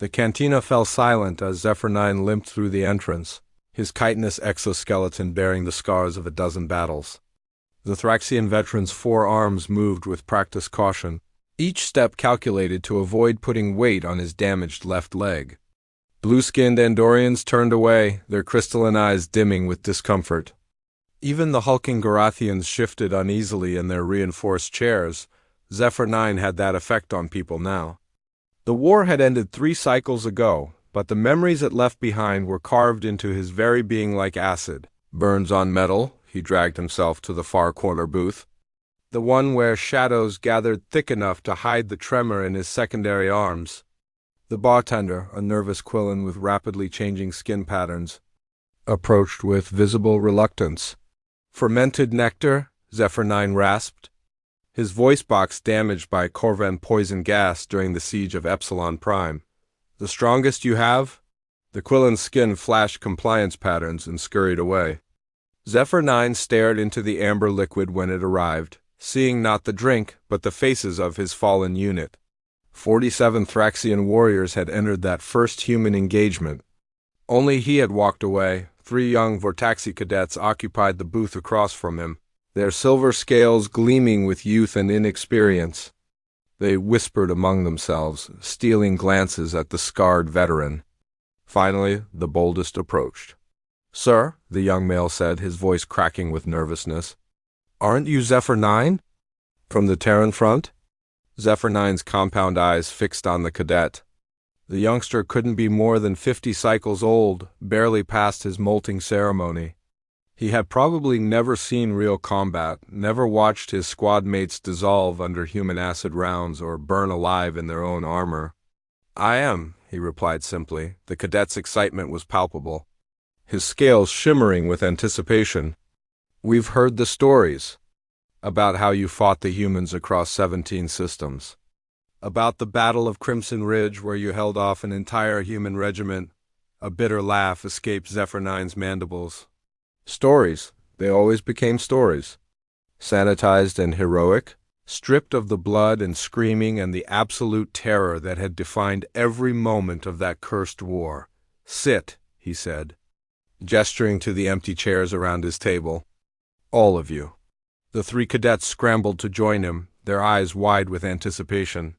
The cantina fell silent as Zephyr 9 limped through the entrance, his chitinous exoskeleton bearing the scars of a dozen battles. The Thraxian veteran's 4 arms moved with practiced caution, each step calculated to avoid putting weight on his damaged left leg. Blue-skinned Andorians turned away, their crystalline eyes dimming with discomfort. Even the hulking Garathians shifted uneasily in their reinforced chairs. Zephyr 9 had that effect on people now. The war had ended 3 cycles ago, but the memories it left behind were carved into his very being like acid. Burns on metal, he dragged himself to the far corner booth. The one where shadows gathered thick enough to hide the tremor in his secondary arms. The bartender, a nervous Quillan with rapidly changing skin patterns, approached with visible reluctance. "Fermented nectar?" Zephyr 9 rasped, his voice box damaged by Corvan poison gas during the siege of Epsilon Prime. "The strongest you have?" The Quillan's skin flashed compliance patterns and scurried away. Zephyr 9 stared into the amber liquid when it arrived, seeing not the drink, but the faces of his fallen unit. 47 Thraxian warriors had entered that first human engagement. Only he had walked away. 3 young Vortaxi cadets occupied the booth across from him, their silver scales gleaming with youth and inexperience. They whispered among themselves, stealing glances at the scarred veteran. Finally, the boldest approached. "Sir," the young male said, his voice cracking with nervousness. "Aren't you Zephyr 9? From the Terran front?" Zephyr 9's compound eyes fixed on the cadet. The youngster couldn't be more than 50 cycles old, barely past his molting ceremony. He had probably never seen real combat, never watched his squad mates dissolve under human acid rounds or burn alive in their own armor. "I am," he replied simply. The cadet's excitement was palpable, his scales shimmering with anticipation. "We've heard the stories about how you fought the humans across 17 systems. About the Battle of Crimson Ridge where you held off an entire human regiment." A bitter laugh escaped Zephyr 9's mandibles. "Stories. They always became stories. Sanitized and heroic, stripped of the blood and screaming and the absolute terror that had defined every moment of that cursed war. Sit," he said, gesturing to the empty chairs around his table. "All of you." The 3 cadets scrambled to join him, their eyes wide with anticipation.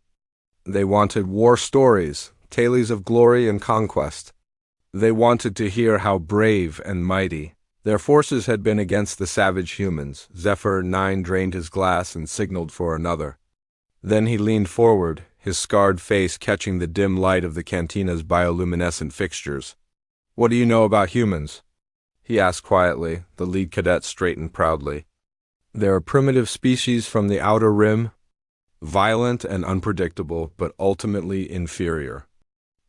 They wanted war stories, tales of glory and conquest. They wanted to hear how brave and mighty their forces had been against the savage humans. Zephyr 9 drained his glass and signaled for another. Then he leaned forward, his scarred face catching the dim light of the cantina's bioluminescent fixtures. "What do you know about humans?" he asked quietly. The lead cadet straightened proudly. "They're a primitive species from the outer rim, violent and unpredictable, but ultimately inferior.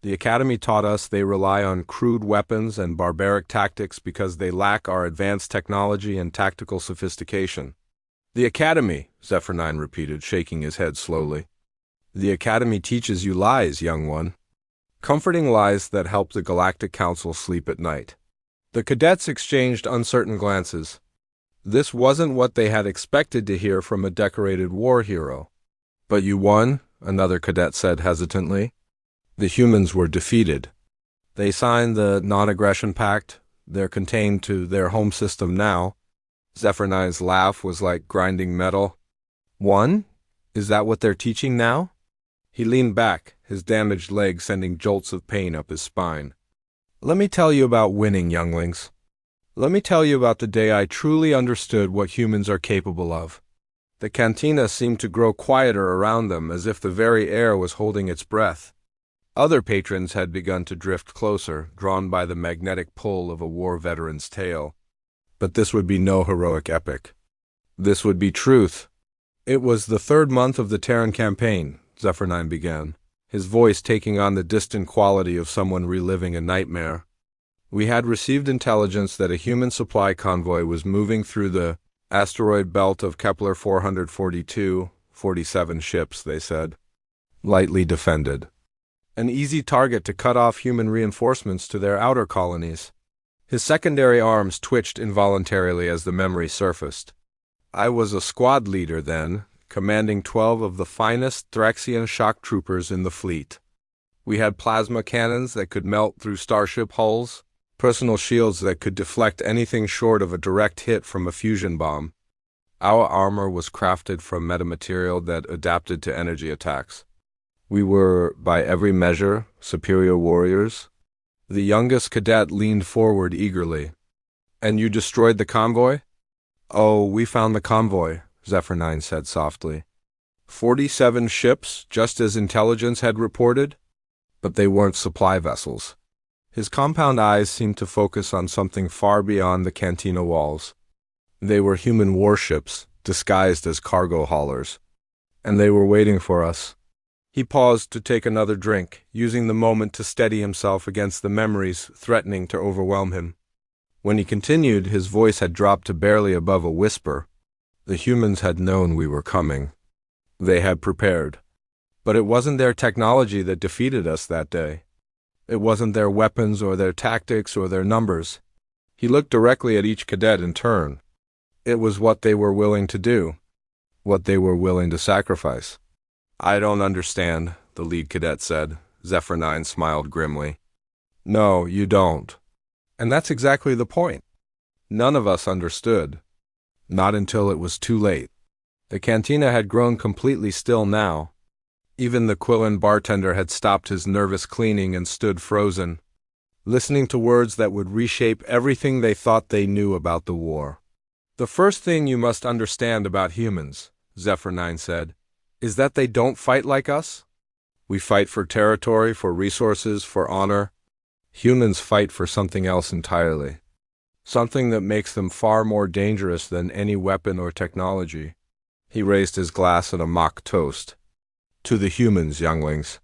The Academy taught us they rely on crude weapons and barbaric tactics because they lack our advanced technology and tactical sophistication." "The Academy," Zephyr 9 repeated, shaking his head slowly. "The Academy teaches you lies, young one. Comforting lies that help the Galactic Council sleep at night." The cadets exchanged uncertain glances. This wasn't what they had expected to hear from a decorated war hero. "But you won," another cadet said hesitantly. "The humans were defeated. They signed the non-aggression pact. They're contained to their home system now." Zephyr 9's laugh was like grinding metal. "Won? Is that what they're teaching now?" He leaned back, his damaged leg sending jolts of pain up his spine. "Let me tell you about winning, younglings. Let me tell you about the day I truly understood what humans are capable of." The cantina seemed to grow quieter around them, as if the very air was holding its breath. Other patrons had begun to drift closer, drawn by the magnetic pull of a war veteran's tale. But this would be no heroic epic. This would be truth. "It was the 3rd month of the Terran campaign," Zephyr 9 began, his voice taking on the distant quality of someone reliving a nightmare. "We had received intelligence that a human supply convoy was moving through the asteroid belt of Kepler 442, 47 ships, they said, lightly defended. An easy target to cut off human reinforcements to their outer colonies." His secondary arms twitched involuntarily as the memory surfaced. "I was a squad leader then, commanding 12 of the finest Thraxian shock troopers in the fleet. We had plasma cannons that could melt through starship hulls, personal shields that could deflect anything short of a direct hit from a fusion bomb. Our armor was crafted from metamaterial that adapted to energy attacks. We were, by every measure, superior warriors. The youngest cadet leaned forward eagerly. "And you destroyed the convoy?" "Oh, we found the convoy," Zephyr 9 said softly. 47 ships, just as intelligence had reported? But they weren't supply vessels. His compound eyes seemed to focus on something far beyond the cantina walls. They were human warships, disguised as cargo haulers. And they were waiting for us. He paused to take another drink, using the moment to steady himself against the memories threatening to overwhelm him. When he continued, his voice had dropped to barely above a whisper. The humans had known we were coming. They had prepared. But it wasn't their technology that defeated us that day. It wasn't their weapons or their tactics or their numbers. He looked directly at each cadet in turn. It was what they were willing to do, what they were willing to sacrifice. "I don't understand," the lead cadet said. Zephyr 9 smiled grimly. "No, you don't. And that's exactly the point. None of us understood. Not until it was too late." The cantina had grown completely still now. Even the Quillen bartender had stopped his nervous cleaning and stood frozen, listening to words that would reshape everything they thought they knew about the war. "The first thing you must understand about humans," Zephyr 9 said, "is that they don't fight like us. We fight for territory, for resources, for honor. Humans fight for something else entirely. Something that makes them far more dangerous than any weapon or technology." He raised his glass in a mock toast. "To the humans, younglings.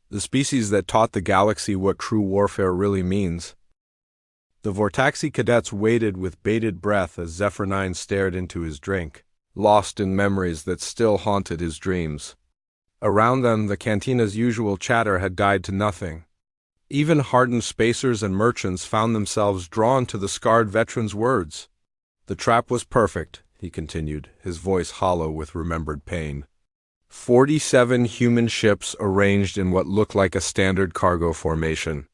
The species that taught the galaxy what true warfare really means." The Vortaxi cadets waited with bated breath as Zephyr 9 stared into his drink, lost in memories that still haunted his dreams. Around them, the cantina's usual chatter had died to nothing. Even hardened spacers and merchants found themselves drawn to the scarred veteran's words. "The trap was perfect," he continued, his voice hollow with remembered pain. 47 human ships arranged in what looked like a standard cargo formation.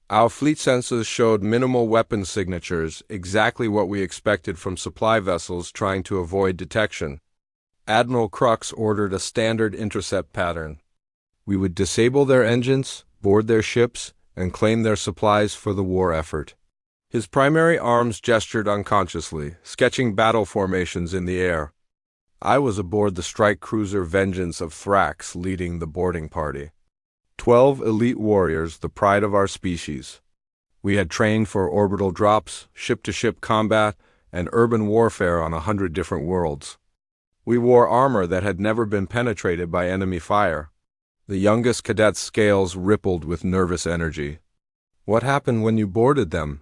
Our fleet sensors showed minimal weapon signatures, exactly what we expected from supply vessels trying to avoid detection. Admiral Crux ordered a standard intercept pattern. We would disable their engines, board their ships, and claim their supplies for the war effort. His primary arms gestured unconsciously, sketching battle formations in the air. I was aboard the strike cruiser Vengeance of Thrax, leading the boarding party. 12 elite warriors, the pride of our species. We had trained for orbital drops, ship-to-ship combat, and urban warfare on 100 different worlds. We wore armor that had never been penetrated by enemy fire. The youngest cadet's scales rippled with nervous energy. "What happened when you boarded them?"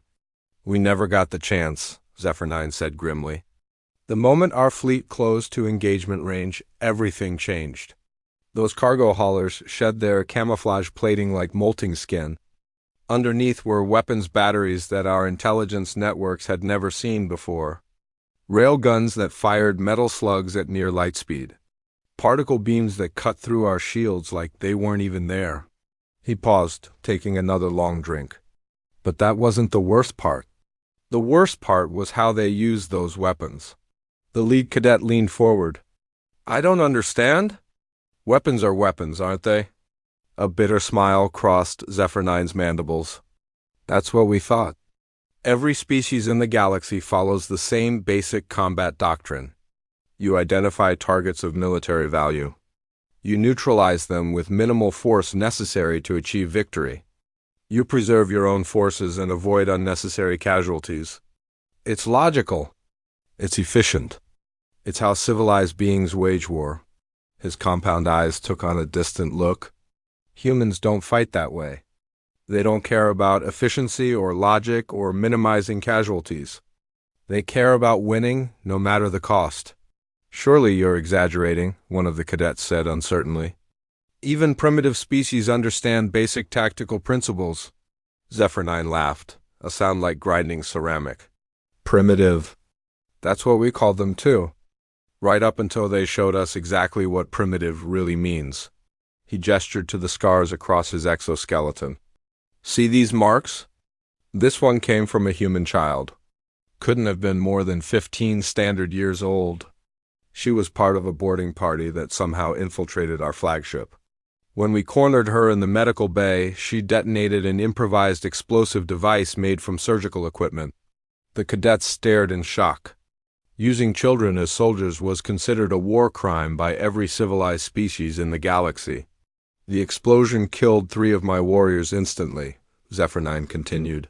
"We never got the chance," Zephyr 9 said grimly. "The moment our fleet closed to engagement range, everything changed. Those cargo haulers shed their camouflage plating like molting skin. Underneath were weapons batteries that our intelligence networks had never seen before. Railguns that fired metal slugs at near light speed. Particle beams that cut through our shields like they weren't even there." He paused, taking another long drink. "But that wasn't the worst part. The worst part was how they used those weapons." The lead cadet leaned forward. "I don't understand." "Weapons are weapons, aren't they?" A bitter smile crossed Zephyr 9's mandibles. "That's what we thought. Every species in the galaxy follows the same basic combat doctrine. You identify targets of military value. You neutralize them with minimal force necessary to achieve victory. You preserve your own forces and avoid unnecessary casualties. It's logical. It's efficient. It's how civilized beings wage war." His compound eyes took on a distant look. "Humans don't fight that way. They don't care about efficiency or logic or minimizing casualties. They care about winning, no matter the cost." "Surely you're exaggerating," one of the cadets said uncertainly. "Even primitive species understand basic tactical principles." Zephyr 9 laughed, a sound like grinding ceramic. "Primitive. That's what we called them too. Right up until they showed us exactly what primitive really means." He gestured to the scars across his exoskeleton. See these marks? This one came from a human child. Couldn't have been more than 15 standard years old. She was part of a boarding party that somehow infiltrated our flagship. When we cornered her in the medical bay, she detonated an improvised explosive device made from surgical equipment. The cadets stared in shock. Using children as soldiers was considered a war crime by every civilized species in the galaxy. The explosion killed 3 of my warriors instantly, Zephyr-9 continued.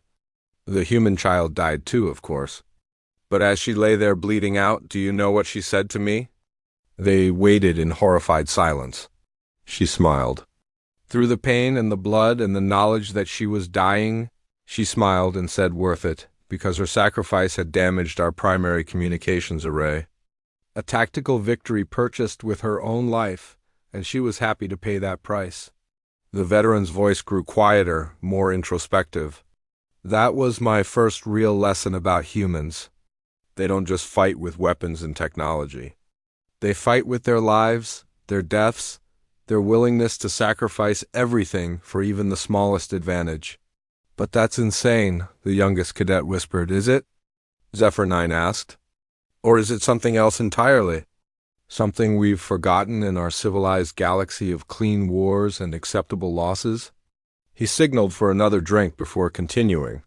The human child died too, of course. But as she lay there bleeding out, do you know what she said to me? They waited in horrified silence. She smiled. Through the pain and the blood and the knowledge that she was dying, she smiled and said, "Worth it," because her sacrifice had damaged our primary communications array. A tactical victory purchased with her own life, and she was happy to pay that price. The veteran's voice grew quieter, more introspective. That was my first real lesson about humans. They don't just fight with weapons and technology. They fight with their lives, their deaths, their willingness to sacrifice everything for even the smallest advantage. But that's insane, the youngest cadet whispered. Is it? Zephyr-9 asked. Or is it something else entirely? Something we've forgotten in our civilized galaxy of clean wars and acceptable losses? He signaled for another drink before continuing.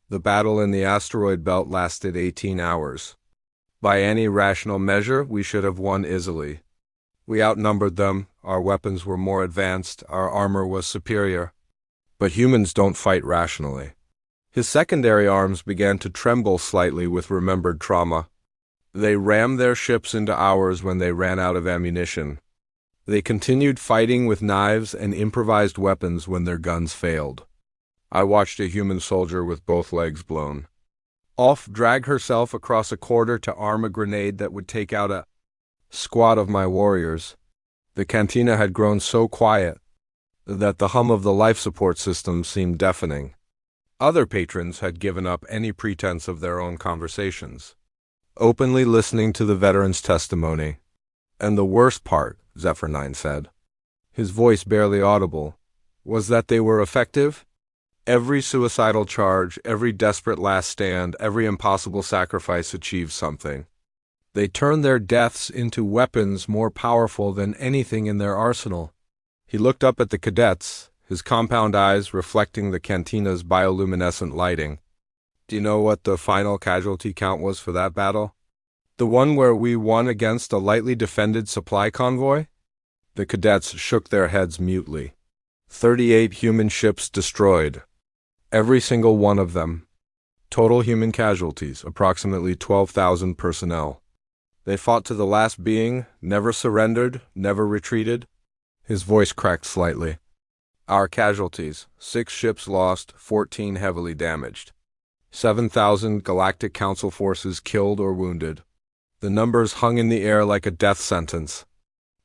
The battle in the asteroid belt lasted 18 hours. By any rational measure, we should have won easily. We outnumbered them, our weapons were more advanced, our armor was superior. But humans don't fight rationally. His secondary arms began to tremble slightly with remembered trauma. They rammed their ships into ours when they ran out of ammunition. They continued fighting with knives and improvised weapons when their guns failed. I watched a human soldier with both legs blown off drag herself across a corridor to arm a grenade that would take out a squad of my warriors. The cantina had grown so quiet that the hum of the life support system seemed deafening. Other patrons had given up any pretense of their own conversations, openly listening to the veteran's testimony. And the worst part, Zephyr-9 said, his voice barely audible, was that they were effective. Every suicidal charge, every desperate last stand, every impossible sacrifice achieved something. They turned their deaths into weapons more powerful than anything in their arsenal. He looked up at the cadets, his compound eyes reflecting the cantina's bioluminescent lighting. Do you know what the final casualty count was for that battle? The one where we won against a lightly defended supply convoy? The cadets shook their heads mutely. 38 human ships destroyed. Every single one of them. Total human casualties, approximately 12,000 personnel. They fought to the last being, never surrendered, never retreated. His voice cracked slightly. Our casualties, 6 ships lost, 14 heavily damaged. 7,000 Galactic Council forces killed or wounded. The numbers hung in the air like a death sentence.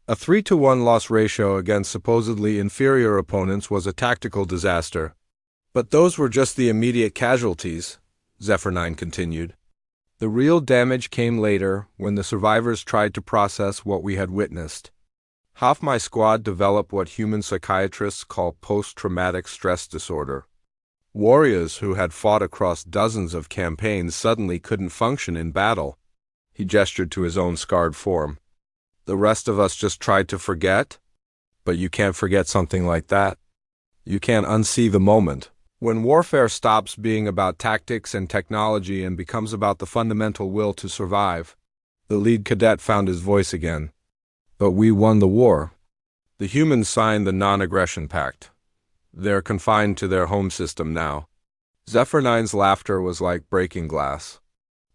A 3-to-1 loss ratio against supposedly inferior opponents was a tactical disaster. But those were just the immediate casualties, Zephyr-9 continued. The real damage came later, when the survivors tried to process what we had witnessed. Half my squad developed what human psychiatrists call post-traumatic stress disorder. Warriors who had fought across dozens of campaigns suddenly couldn't function in battle. He gestured to his own scarred form. The rest of us just tried to forget? But you can't forget something like that. You can't unsee the moment. When warfare stops being about tactics and technology and becomes about the fundamental will to survive. The lead cadet found his voice again. But we won the war. The humans signed the non-aggression pact. They're confined to their home system now. Zephyr-9's laughter was like breaking glass.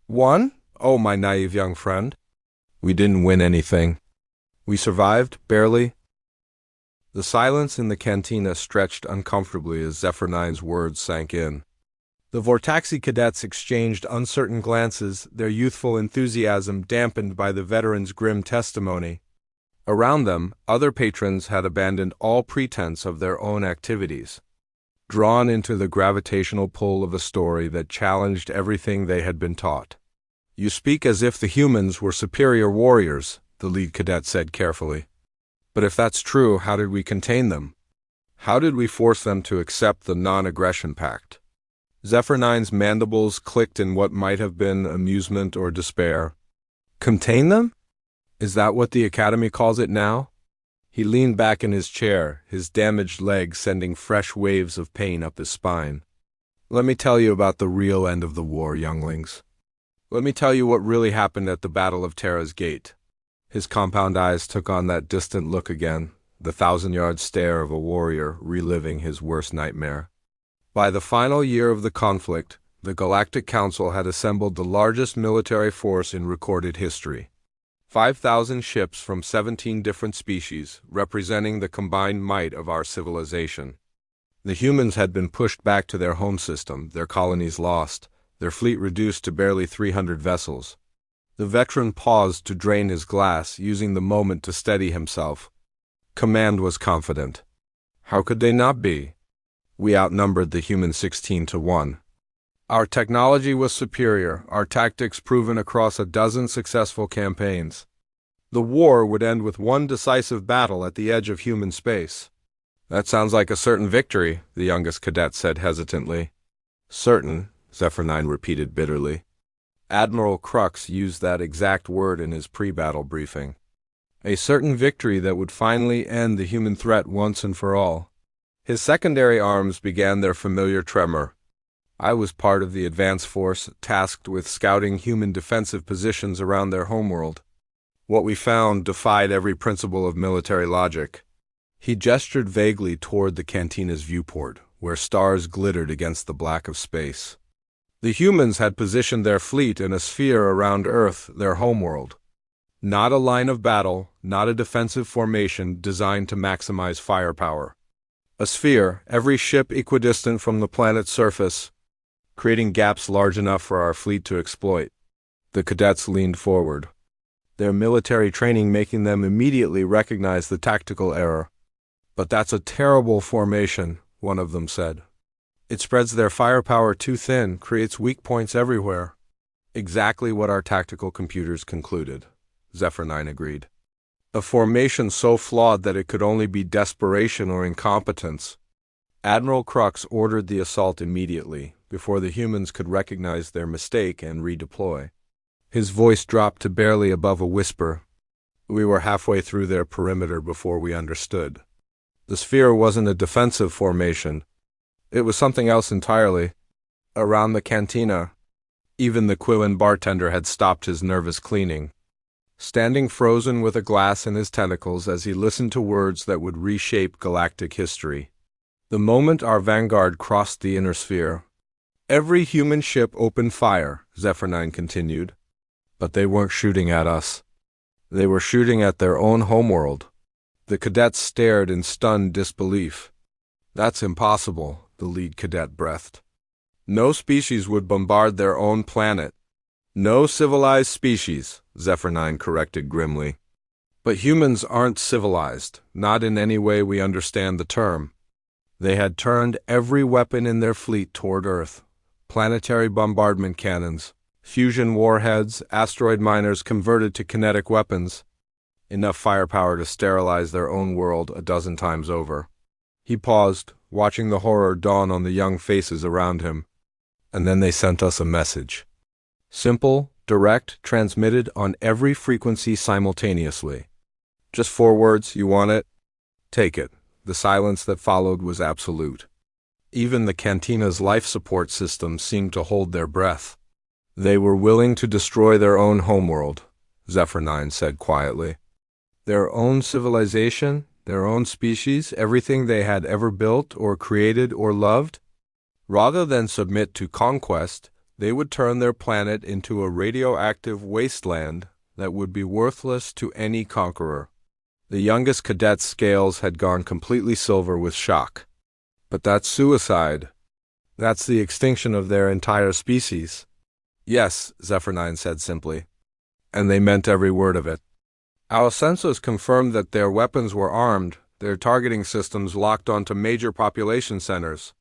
Won? Oh, my naive young friend. We didn't win anything. We survived, barely. The silence in the cantina stretched uncomfortably as Zephyr-9's words sank in. The Vortaxi cadets exchanged uncertain glances, their youthful enthusiasm dampened by the veteran's grim testimony. Around them, other patrons had abandoned all pretense of their own activities, drawn into the gravitational pull of a story that challenged everything they had been taught. You speak as if the humans were superior warriors, the lead cadet said carefully. But if that's true, how did we contain them? How did we force them to accept the non-aggression pact? Zephyr Nine's mandibles clicked in what might have been amusement or despair. Contain them? Is that what the Academy calls it now? He leaned back in his chair, his damaged leg sending fresh waves of pain up his spine. Let me tell you about the real end of the war, younglings. Let me tell you what really happened at the Battle of Terra's Gate. His compound eyes took on that distant look again, the 1,000-yard stare of a warrior reliving his worst nightmare. By the final year of the conflict, the Galactic Council had assembled the largest military force in recorded history. 5,000 ships from 17 different species, representing the combined might of our civilization. The humans had been pushed back to their home system, their colonies lost, their fleet reduced to barely 300 vessels. The veteran paused to drain his glass, using the moment to steady himself. Command was confident. How could they not be? We outnumbered the humans 16-1. Our technology was superior, our tactics proven across a dozen successful campaigns. The war would end with one decisive battle at the edge of human space. That sounds like a certain victory, the youngest cadet said hesitantly. Certain, Zephyr 9 repeated bitterly. Admiral Crux used that exact word in his pre-battle briefing. A certain victory that would finally end the human threat once and for all. His secondary arms began their familiar tremor. I was part of the advance force tasked with scouting human defensive positions around their homeworld. What we found defied every principle of military logic. He gestured vaguely toward the cantina's viewport, where stars glittered against the black of space. The humans had positioned their fleet in a sphere around Earth, their homeworld. Not a line of battle, not a defensive formation designed to maximize firepower. A sphere, every ship equidistant from the planet's surface, creating gaps large enough for our fleet to exploit. The cadets leaned forward, their military training making them immediately recognize the tactical error. But that's a terrible formation, one of them said. It spreads their firepower too thin, creates weak points everywhere. Exactly what our tactical computers concluded, Zephyr 9 agreed. A formation so flawed that it could only be desperation or incompetence. Admiral Crux ordered the assault immediately, before the humans could recognize their mistake and redeploy. His voice dropped to barely above a whisper. We were halfway through their perimeter before we understood. The sphere wasn't a defensive formation. It was something else entirely. Around the cantina, even the Quillen bartender had stopped his nervous cleaning, standing frozen with a glass in his tentacles as he listened to words that would reshape galactic history. The moment our vanguard crossed the inner sphere, every human ship opened fire, Zephyr 9 continued. But they weren't shooting at us. They were shooting at their own homeworld. The cadets stared in stunned disbelief. That's impossible, the lead cadet breathed. No species would bombard their own planet. No civilized species, Zephyr 9 corrected grimly. But humans aren't civilized, not in any way we understand the term. They had turned every weapon in their fleet toward Earth. Planetary bombardment cannons, fusion warheads, asteroid miners converted to kinetic weapons. Enough firepower to sterilize their own world a dozen times over. He paused, watching the horror dawn on the young faces around him. And then they sent us a message. Simple, direct, transmitted on every frequency simultaneously. Just 4 words, you want it? Take it. The silence that followed was absolute. Even the cantina's life support system seemed to hold their breath. They were willing to destroy their own homeworld, Zephyr 9 said quietly. Their own civilization, their own species, everything they had ever built or created or loved. Rather than submit to conquest, they would turn their planet into a radioactive wasteland that would be worthless to any conqueror. The youngest cadet's scales had gone completely silver with shock. But that's suicide. That's the extinction of their entire species. Yes, Zephyr 9 said simply. And they meant every word of it. Our sensors confirmed that their weapons were armed, their targeting systems locked onto major population centers.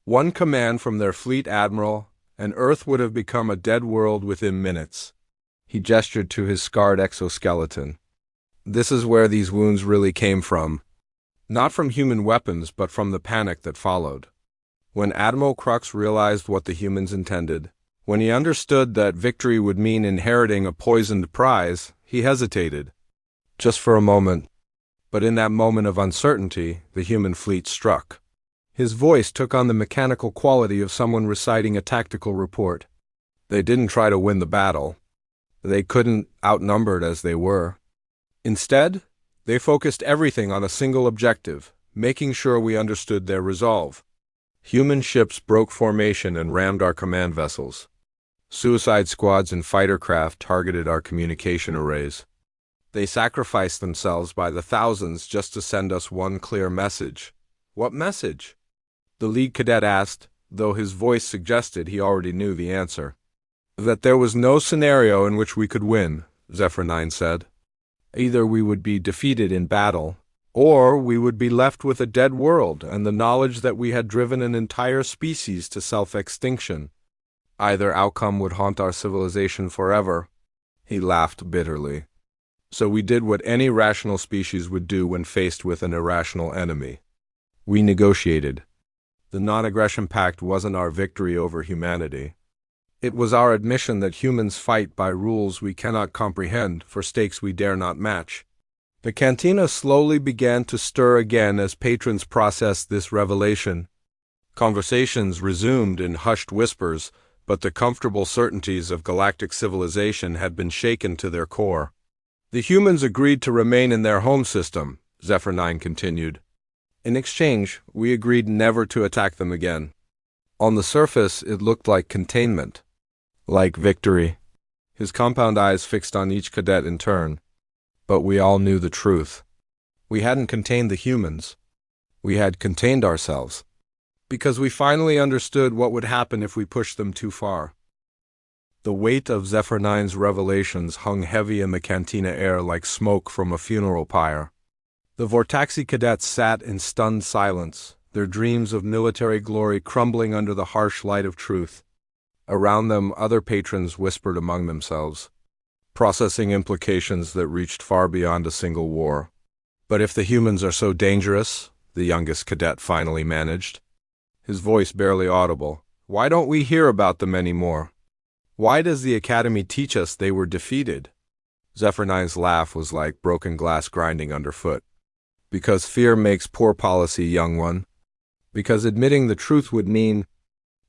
One command from their fleet admiral, and Earth would have become a dead world within minutes. He gestured to his scarred exoskeleton. This is where these wounds really came from. Not from human weapons, but from the panic that followed. When Admiral Crux realized what the humans intended, when he understood that victory would mean inheriting a poisoned prize, he hesitated. Just for a moment. But in that moment of uncertainty, the human fleet struck. His voice took on the mechanical quality of someone reciting a tactical report. They didn't try to win the battle. They couldn't, outnumbered as they were. Instead, they focused everything on a single objective, making sure we understood their resolve. Human ships broke formation and rammed our command vessels. Suicide squads and fighter craft targeted our communication arrays. They sacrificed themselves by the thousands just to send us one clear message. What message? The lead cadet asked, though his voice suggested he already knew the answer. That there was no scenario in which we could win, Zephyr 9 said. Either we would be defeated in battle, or we would be left with a dead world and the knowledge that we had driven an entire species to self-extinction. Either outcome would haunt our civilization forever. He laughed bitterly. So we did what any rational species would do when faced with an irrational enemy. We negotiated. The non-aggression pact wasn't our victory over humanity. It was our admission that humans fight by rules we cannot comprehend for stakes we dare not match. The cantina slowly began to stir again as patrons processed this revelation. Conversations resumed in hushed whispers, but the comfortable certainties of galactic civilization had been shaken to their core. The humans agreed to remain in their home system, Zephyr 9 continued. In exchange, we agreed never to attack them again. On the surface, it looked like containment. Like victory. His compound eyes fixed on each cadet in turn. But we all knew the truth. We hadn't contained the humans. We had contained ourselves. Because we finally understood what would happen if we pushed them too far. The weight of Zephyr 9's revelations hung heavy in the cantina air like smoke from a funeral pyre. The Vortaxi cadets sat in stunned silence, their dreams of military glory crumbling under the harsh light of truth. Around them, other patrons whispered among themselves, processing implications that reached far beyond a single war. But if the humans are so dangerous, the youngest cadet finally managed, his voice barely audible, why don't we hear about them anymore? Why does the Academy teach us they were defeated? Zephyr 9's laugh was like broken glass grinding underfoot. Because fear makes poor policy, young one. Because admitting the truth would mean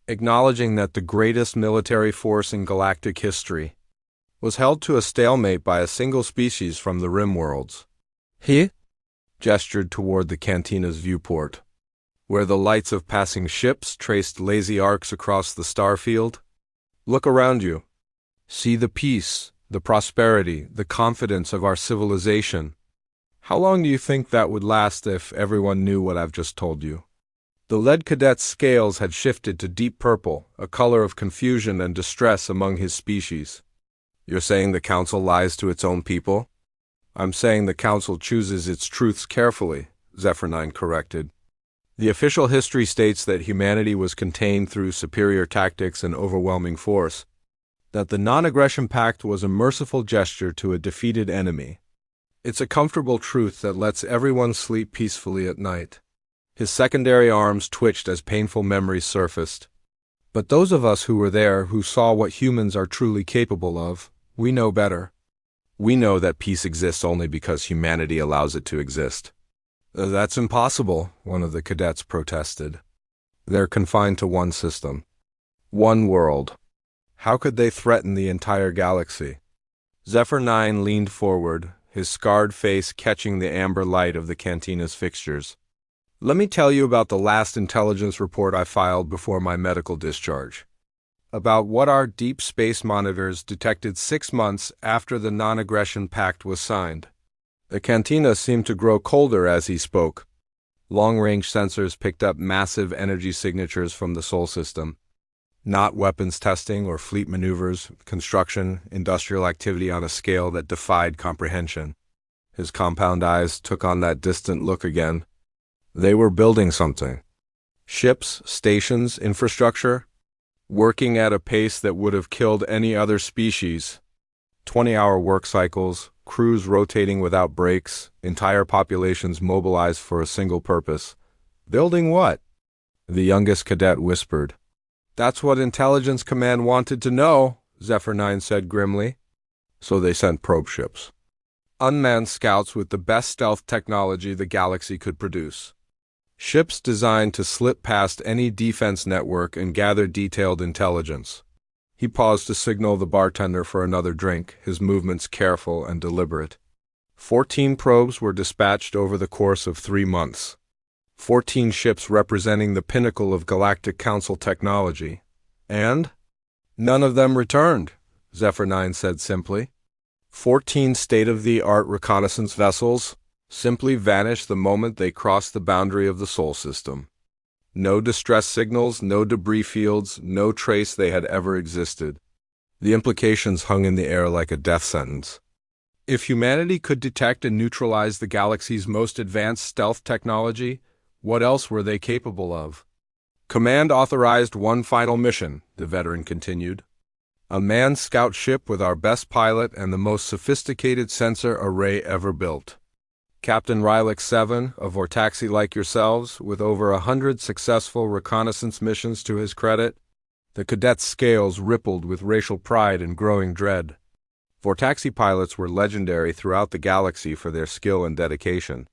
acknowledging that the greatest military force in galactic history was held to a stalemate by a single species from the rim worlds. He gestured toward the cantina's viewport, where the lights of passing ships traced lazy arcs across the starfield. Look around you. See the peace, the prosperity, the confidence of our civilization. How long do you think that would last if everyone knew what I've just told you? The lead cadet's scales had shifted to deep purple, a color of confusion and distress among his species. You're saying the Council lies to its own people? I'm saying the Council chooses its truths carefully, Zephyr 9 corrected. The official history states that humanity was contained through superior tactics and overwhelming force, that the non-aggression pact was a merciful gesture to a defeated enemy. It's a comfortable truth that lets everyone sleep peacefully at night. His secondary arms twitched as painful memories surfaced. But those of us who were there, who saw what humans are truly capable of, we know better. We know that peace exists only because humanity allows it to exist. That's impossible, one of the cadets protested. They're confined to one system. One world. How could they threaten the entire galaxy? Zephyr 9 leaned forward, his scarred face catching the amber light of the cantina's fixtures. Let me tell you about the last intelligence report I filed before my medical discharge. About what our deep space monitors detected 6 months after the non-aggression pact was signed. The cantina seemed to grow colder as he spoke. Long-range sensors picked up massive energy signatures from the Sol system. Not weapons testing or fleet maneuvers, construction, industrial activity on a scale that defied comprehension. His compound eyes took on that distant look again. They were building something. Ships, stations, infrastructure, working at a pace that would have killed any other species. 20-hour work cycles, crews rotating without breaks, entire populations mobilized for a single purpose. Building what? The youngest cadet whispered. That's what Intelligence Command wanted to know, Zephyr 9 said grimly. So they sent probe ships. Unmanned scouts with the best stealth technology the galaxy could produce. Ships designed to slip past any defense network and gather detailed intelligence. He paused to signal the bartender for another drink, his movements careful and deliberate. 14 probes were dispatched over the course of 3 months. 14 ships representing the pinnacle of Galactic Council technology. And? None of them returned, Zephyr 9 said simply. 14 state-of-the-art reconnaissance vessels simply vanished the moment they crossed the boundary of the Sol system. No distress signals, no debris fields, no trace they had ever existed. The implications hung in the air like a death sentence. If humanity could detect and neutralize the galaxy's most advanced stealth technology, what else were they capable of? Command authorized one final mission, the veteran continued. A manned scout ship with our best pilot and the most sophisticated sensor array ever built. Captain Rylix 7, a Vortaxi like yourselves, with over 100 successful reconnaissance missions to his credit. The cadet's scales rippled with racial pride and growing dread. Vortaxi pilots were legendary throughout the galaxy for their skill and dedication.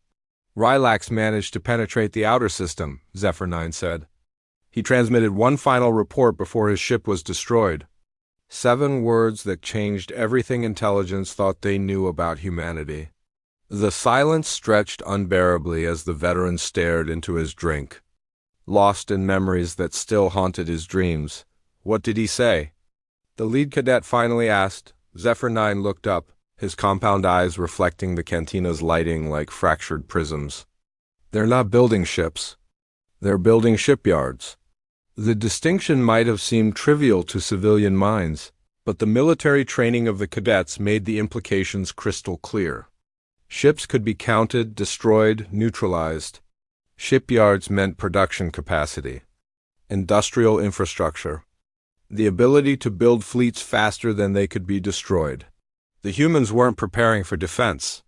Rylix managed to penetrate the outer system, Zephyr 9 said. He transmitted one final report before his ship was destroyed. 7 words that changed everything intelligence thought they knew about humanity. The silence stretched unbearably as the veteran stared into his drink. Lost in memories that still haunted his dreams. What did he say? The lead cadet finally asked. Zephyr 9 looked up, his compound eyes reflecting the cantina's lighting like fractured prisms. They're not building ships. They're building shipyards. The distinction might have seemed trivial to civilian minds, but the military training of the cadets made the implications crystal clear. Ships could be counted, destroyed, neutralized. Shipyards meant production capacity, industrial infrastructure, the ability to build fleets faster than they could be destroyed. The humans weren't preparing for defense,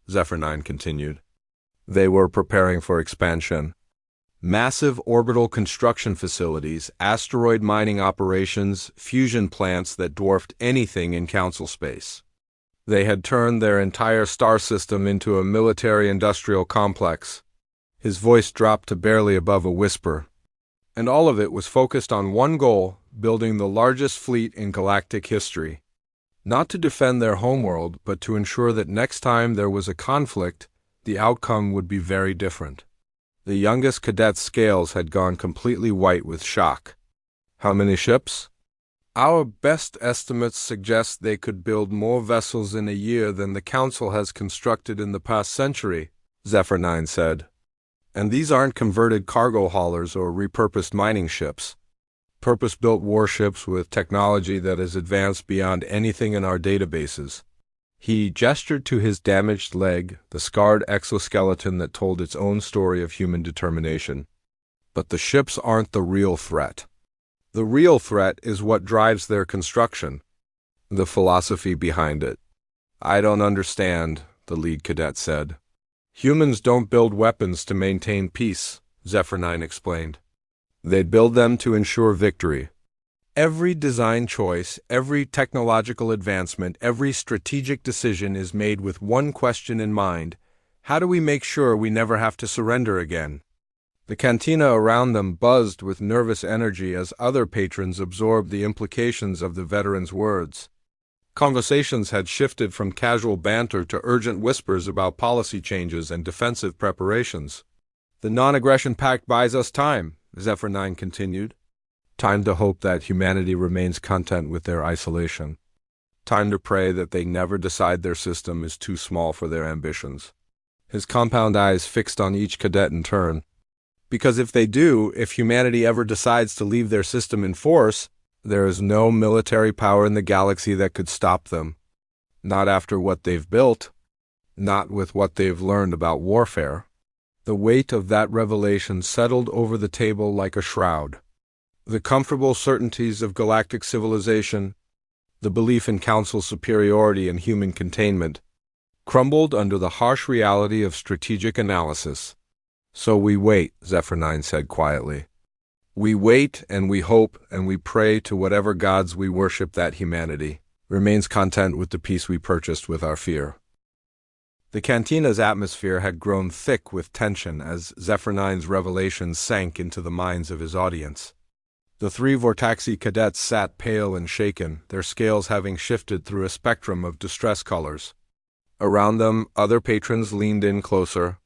Zephyr 9 continued. They were preparing for expansion. Massive orbital construction facilities, asteroid mining operations, fusion plants that dwarfed anything in Council space. They had turned their entire star system into a military-industrial complex. His voice dropped to barely above a whisper. And all of it was focused on one goal, building the largest fleet in galactic history. Not to defend their homeworld, but to ensure that next time there was a conflict, the outcome would be very different. The youngest cadet's scales had gone completely white with shock. How many ships? Our best estimates suggest they could build more vessels in a year than the Council has constructed in the past century, Zephyr 9 said. And these aren't converted cargo haulers or repurposed mining ships. Purpose-built warships with technology that is advanced beyond anything in our databases. He gestured to his damaged leg, the scarred exoskeleton that told its own story of human determination. But the ships aren't the real threat. The real threat is what drives their construction, the philosophy behind it. I don't understand, the lead cadet said. Humans don't build weapons to maintain peace, Zephyr 9 explained. They build them to ensure victory. Every design choice, every technological advancement, every strategic decision is made with one question in mind. How do we make sure we never have to surrender again? The cantina around them buzzed with nervous energy as other patrons absorbed the implications of the veteran's words. Conversations had shifted from casual banter to urgent whispers about policy changes and defensive preparations. The non-aggression pact buys us time, Zephyr 9 continued. Time to hope that humanity remains content with their isolation. Time to pray that they never decide their system is too small for their ambitions. His compound eyes fixed on each cadet in turn. Because if they do, if humanity ever decides to leave their system in force, there is no military power in the galaxy that could stop them. Not after what they've built. Not with what they've learned about warfare. The weight of that revelation settled over the table like a shroud. The comfortable certainties of galactic civilization, The belief in council superiority and human containment crumbled under the harsh reality of strategic analysis. "So we wait," Zephyr 9 said quietly. "We wait and we hope and we pray to whatever gods we worship that humanity remains content with the peace we purchased with our fear." The cantina's atmosphere had grown thick with tension as Zephyr 9's revelations sank into the minds of his audience. The three Vortaxi cadets sat pale and shaken, their scales having shifted through a spectrum of distress colors. Around them, other patrons leaned in closer,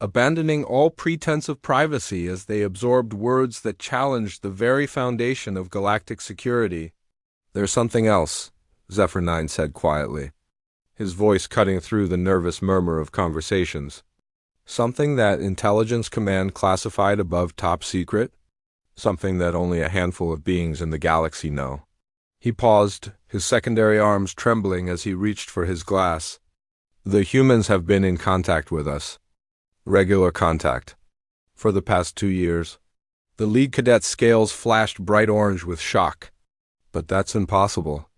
abandoning all pretense of privacy as they absorbed words that challenged the very foundation of galactic security. "There's something else," Zephyr 9 said quietly, his voice cutting through the nervous murmur of conversations. "Something that Intelligence Command classified above top secret? Something that only a handful of beings in the galaxy know." He paused, his secondary arms trembling as he reached for his glass. "The humans have been in contact with us. Regular contact. For the past 2 years." The lead cadet's scales flashed bright orange with shock. "But that's impossible.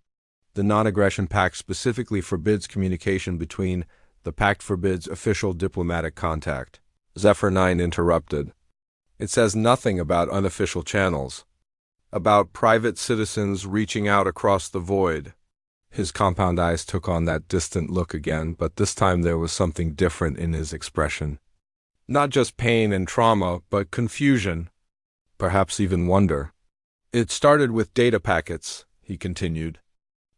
The non-aggression pact specifically forbids communication between. The pact forbids official diplomatic contact." Zephyr 9 interrupted. "It says nothing about unofficial channels. About private citizens reaching out across the void." His compound eyes took on that distant look again, but this time there was something different in his expression. Not just pain and trauma, but confusion. Perhaps even wonder. "It started with data packets," he continued.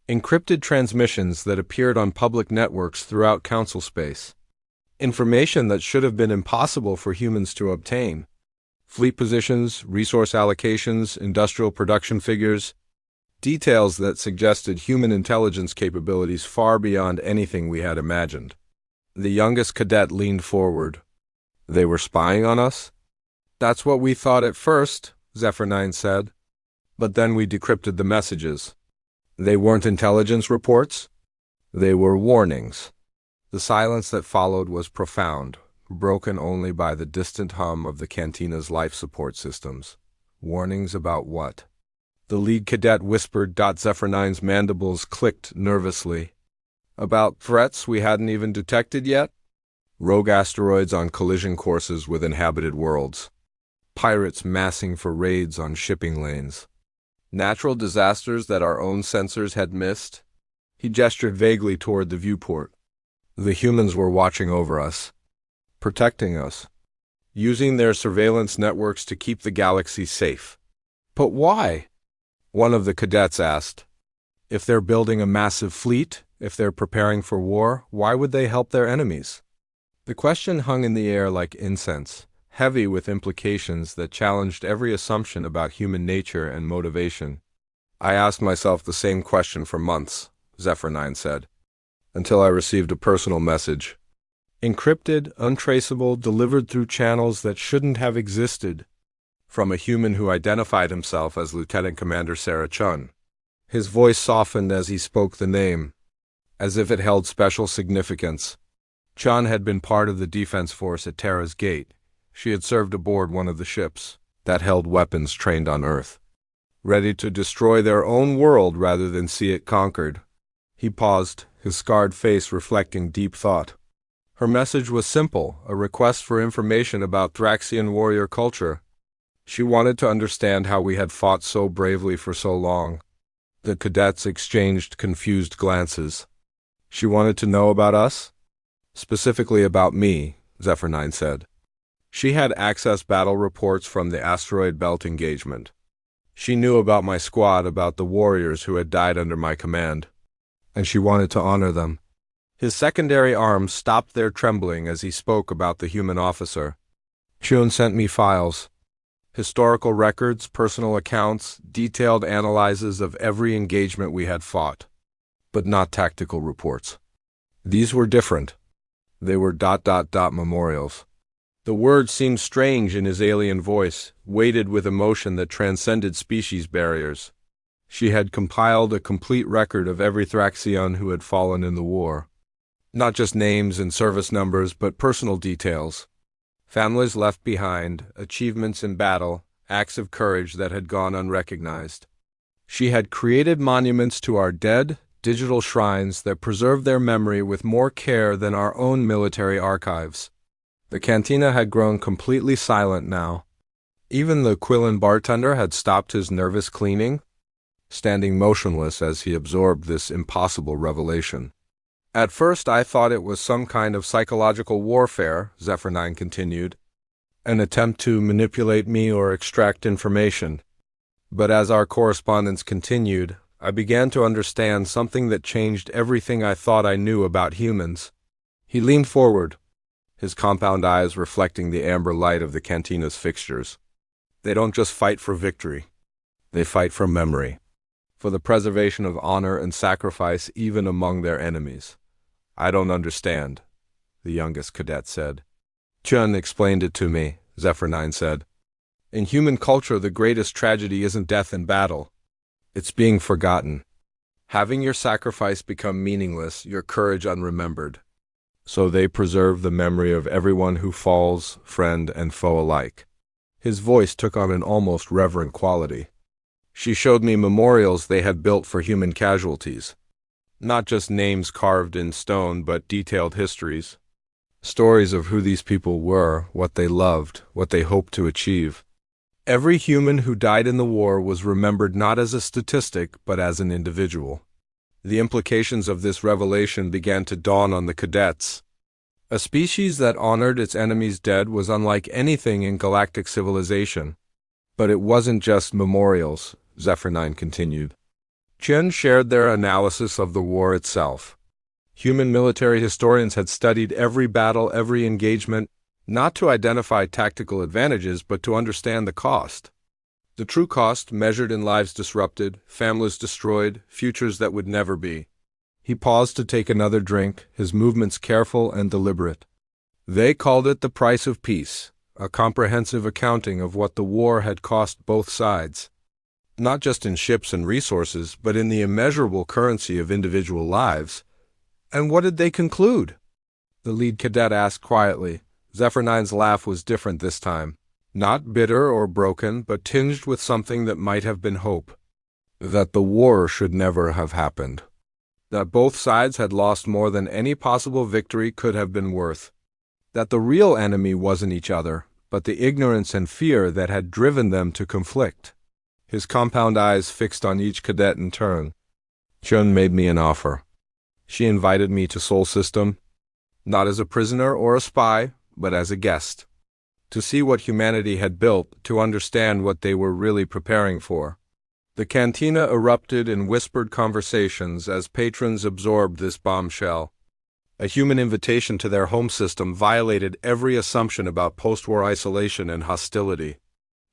"Encrypted transmissions that appeared on public networks throughout council space. Information that should have been impossible for humans to obtain. Fleet positions, resource allocations, industrial production figures. Details that suggested human intelligence capabilities far beyond anything we had imagined." The youngest cadet leaned forward. "They were spying on us?" "That's what we thought at first," Zephyr 9 said. "But then we decrypted the messages." "They weren't intelligence reports?" "They were warnings." The silence that followed was profound, broken only by the distant hum of the cantina's life support systems. Warnings about what? The lead cadet whispered. Zephyr 9's mandibles clicked nervously. "About threats we hadn't even detected yet? Rogue asteroids on collision courses with inhabited worlds. Pirates massing for raids on shipping lanes. Natural disasters that our own sensors had missed." He gestured vaguely toward the viewport. "The humans were watching over us. Protecting us. Using their surveillance networks to keep the galaxy safe." "But why?" one of the cadets asked. "If they're building a massive fleet, if they're preparing for war, why would they help their enemies?" The question hung in the air like incense, heavy with implications that challenged every assumption about human nature and motivation. "I asked myself the same question for months," Zephyr 9 said, "until I received a personal message. Encrypted, untraceable, delivered through channels that shouldn't have existed. From a human who identified himself as Lieutenant Commander Sarah Chun." His voice softened as he spoke the name, as if it held special significance. Chun had been part of the defense force at Terra's Gate. She had served aboard one of the ships that held weapons trained on Earth, ready to destroy their own world rather than see it conquered. He paused, his scarred face reflecting deep thought. Her message was simple, a request for information about Thraxian warrior culture. She wanted to understand how we had fought so bravely for so long. The cadets exchanged confused glances. "She wanted to know about us?" "Specifically about me," Zephyr 9 said. "She had access battle reports from the asteroid belt engagement. She knew about my squad, about the warriors who had died under my command. And she wanted to honor them." His secondary arms stopped their trembling as he spoke about the human officer. "Chun sent me files. Historical records, personal accounts, detailed analyses of every engagement we had fought. But not tactical reports. These were different. They were ... memorials." The word seemed strange in his alien voice, weighted with emotion that transcended species barriers. She had compiled a complete record of every Thraxian who had fallen in the war. Not just names and service numbers, but personal details. Families left behind, achievements in battle, acts of courage that had gone unrecognized. She had created monuments to our dead, digital shrines that preserve their memory with more care than our own military archives. The cantina had grown completely silent now. Even the Quillen bartender had stopped his nervous cleaning, standing motionless as he absorbed this impossible revelation. At first I thought it was some kind of psychological warfare, Zephyr9 continued, an attempt to manipulate me or extract information. But as our correspondence continued, I began to understand something that changed everything I thought I knew about humans. He leaned forward, his compound eyes reflecting the amber light of the cantina's fixtures. They don't just fight for victory. They fight for memory, for the preservation of honor and sacrifice even among their enemies. I don't understand, the youngest cadet said. Chun explained it to me, Zephyr9 said. In human culture, the greatest tragedy isn't death in battle. It's being forgotten. Having your sacrifice become meaningless, your courage unremembered. So they preserve the memory of everyone who falls, friend and foe alike. His voice took on an almost reverent quality. She showed me memorials they had built for human casualties. Not just names carved in stone, but detailed histories. Stories of who these people were, what they loved, what they hoped to achieve. Every human who died in the war was remembered not as a statistic, but as an individual. The implications of this revelation began to dawn on the cadets. A species that honored its enemies' dead was unlike anything in galactic civilization. But it wasn't just memorials, Zephyr9 continued. Chen shared their analysis of the war itself. Human military historians had studied every battle, every engagement, not to identify tactical advantages, but to understand the cost. The true cost measured in lives disrupted, families destroyed, futures that would never be. He paused to take another drink, his movements careful and deliberate. They called it the price of peace, a comprehensive accounting of what the war had cost both sides. Not just in ships and resources, but in the immeasurable currency of individual lives. And what did they conclude? The lead cadet asked quietly. Zephyr9's laugh was different this time. Not bitter or broken, but tinged with something that might have been hope. That the war should never have happened. That both sides had lost more than any possible victory could have been worth. That the real enemy wasn't each other, but the ignorance and fear that had driven them to conflict. His compound eyes fixed on each cadet in turn. Chun made me an offer. She invited me to Sol System, not as a prisoner or a spy, but as a guest. To see what humanity had built, to understand what they were really preparing for. The cantina erupted in whispered conversations as patrons absorbed this bombshell. A human invitation to their home system violated every assumption about post-war isolation and hostility.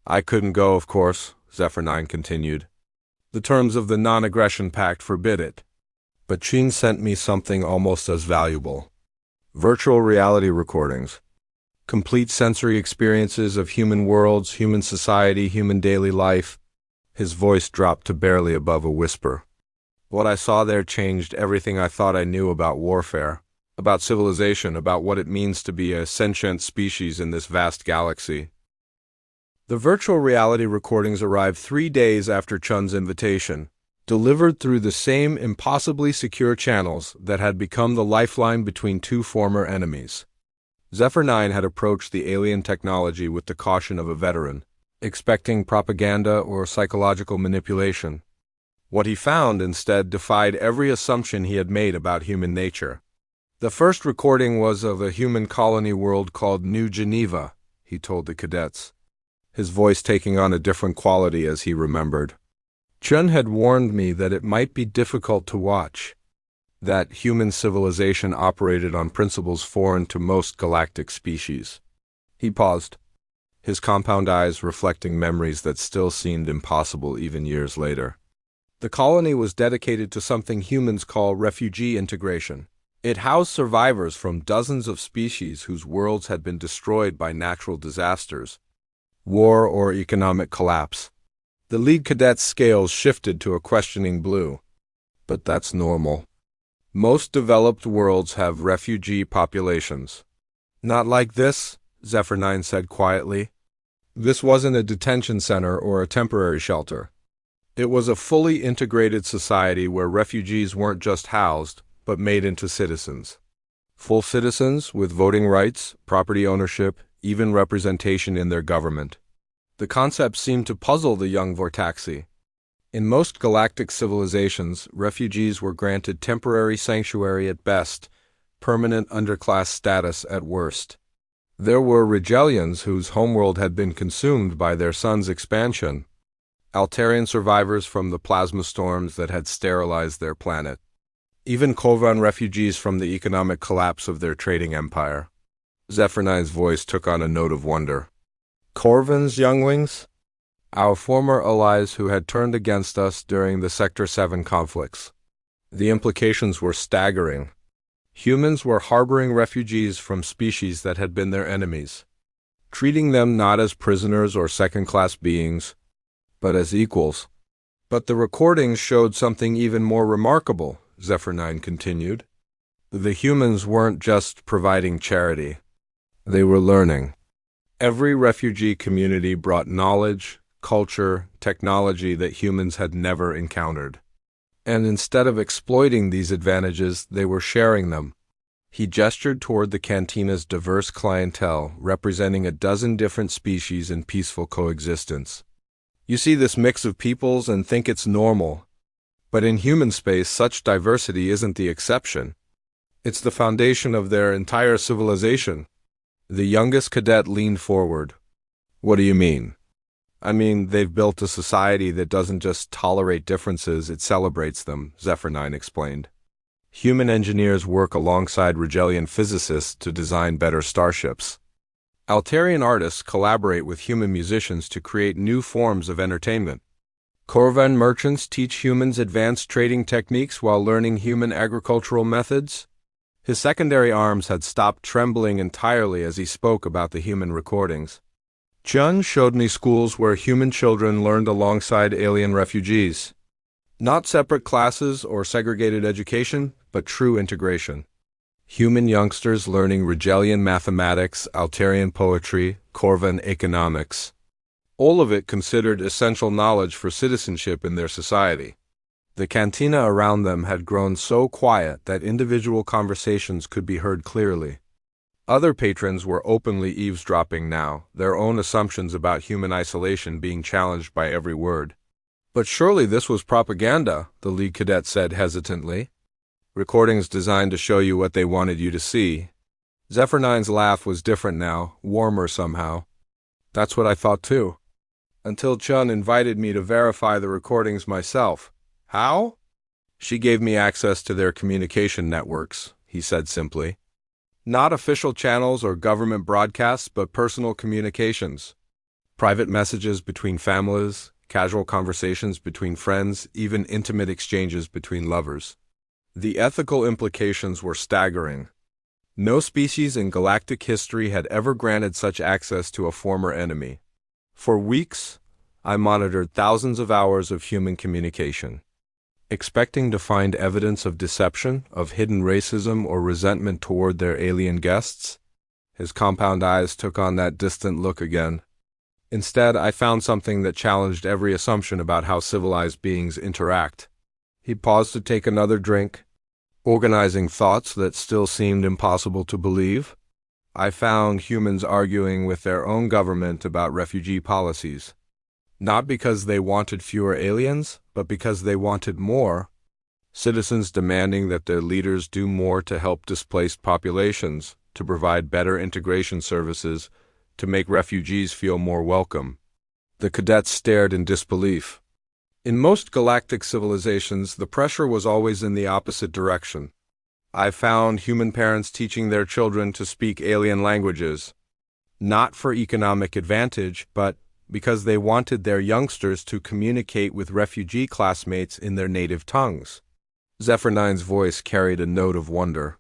I couldn't go, of course, Zephyr9 continued. The terms of the non-aggression pact forbid it. But Chin sent me something almost as valuable. Virtual reality recordings. Complete sensory experiences of human worlds, human society, human daily life. His voice dropped to barely above a whisper. What I saw there changed everything I thought I knew about warfare, about civilization, about what it means to be a sentient species in this vast galaxy. The virtual reality recordings arrived 3 days after Chun's invitation, delivered through the same impossibly secure channels that had become the lifeline between two former enemies. Zephyr9 had approached the alien technology with the caution of a veteran, expecting propaganda or psychological manipulation. What he found instead defied every assumption he had made about human nature. The first recording was of a human colony world called New Geneva, he told the cadets, his voice taking on a different quality as he remembered. Chun had warned me that it might be difficult to watch, that human civilization operated on principles foreign to most galactic species. He paused, his compound eyes reflecting memories that still seemed impossible even years later. The colony was dedicated to something humans call refugee integration. It housed survivors from dozens of species whose worlds had been destroyed by natural disasters, war or economic collapse. The lead cadet's scales shifted to a questioning blue. But that's normal. Most developed worlds have refugee populations. Not like this, Zephyr9 said quietly. This wasn't a detention center or a temporary shelter. It was a fully integrated society where refugees weren't just housed, but made into citizens. Full citizens with voting rights, property ownership, even representation in their government. The concept seemed to puzzle the young Vortaxi. In most galactic civilizations, refugees were granted temporary sanctuary at best, permanent underclass status at worst. There were Regelians whose homeworld had been consumed by their sun's expansion, Altarian survivors from the plasma storms that had sterilized their planet, even Kovan refugees from the economic collapse of their trading empire. Zephyr9's voice took on a note of wonder. Corvin's younglings? Our former allies who had turned against us during the Sector 7 conflicts. The implications were staggering. Humans were harboring refugees from species that had been their enemies, treating them not as prisoners or second-class beings, but as equals. But the recordings showed something even more remarkable, Zephyr9 continued. The humans weren't just providing charity. They were learning. Every refugee community brought knowledge, culture, technology that humans had never encountered. And instead of exploiting these advantages, they were sharing them. He gestured toward the cantina's diverse clientele, representing a dozen different species in peaceful coexistence. You see this mix of peoples and think it's normal. But in human space, such diversity isn't the exception. It's the foundation of their entire civilization. The youngest cadet leaned forward. What do you mean? I mean, they've built a society that doesn't just tolerate differences, it celebrates them, Zephyr9 explained. Human engineers work alongside Regelian physicists to design better starships. Altarian artists collaborate with human musicians to create new forms of entertainment. Corvan merchants teach humans advanced trading techniques while learning human agricultural methods. His secondary arms had stopped trembling entirely as he spoke about the human recordings. Chun showed me schools where human children learned alongside alien refugees. Not separate classes or segregated education, but true integration. Human youngsters learning Regelian mathematics, Altarian poetry, Corvan economics. All of it considered essential knowledge for citizenship in their society. The cantina around them had grown so quiet that individual conversations could be heard clearly. Other patrons were openly eavesdropping now, their own assumptions about human isolation being challenged by every word. But surely this was propaganda, the lead cadet said hesitantly. Recordings designed to show you what they wanted you to see. Zephyr9's laugh was different now, warmer somehow. That's what I thought too. Until Chun invited me to verify the recordings myself. How? She gave me access to their communication networks, he said simply. Not official channels or government broadcasts, but personal communications. Private messages between families, casual conversations between friends, even intimate exchanges between lovers. The ethical implications were staggering. No species in galactic history had ever granted such access to a former enemy. For weeks, I monitored thousands of hours of human communication, expecting to find evidence of deception, of hidden racism or resentment toward their alien guests. His compound eyes took on that distant look again. Instead, I found something that challenged every assumption about how civilized beings interact. He paused to take another drink, organizing thoughts that still seemed impossible to believe. I found humans arguing with their own government about refugee policies. Not because they wanted fewer aliens, but because they wanted more. Citizens demanding that their leaders do more to help displaced populations, to provide better integration services, to make refugees feel more welcome. The cadets stared in disbelief. In most galactic civilizations, the pressure was always in the opposite direction. I found human parents teaching their children to speak alien languages, not for economic advantage, but because they wanted their youngsters to communicate with refugee classmates in their native tongues. Zephyr9's voice carried a note of wonder.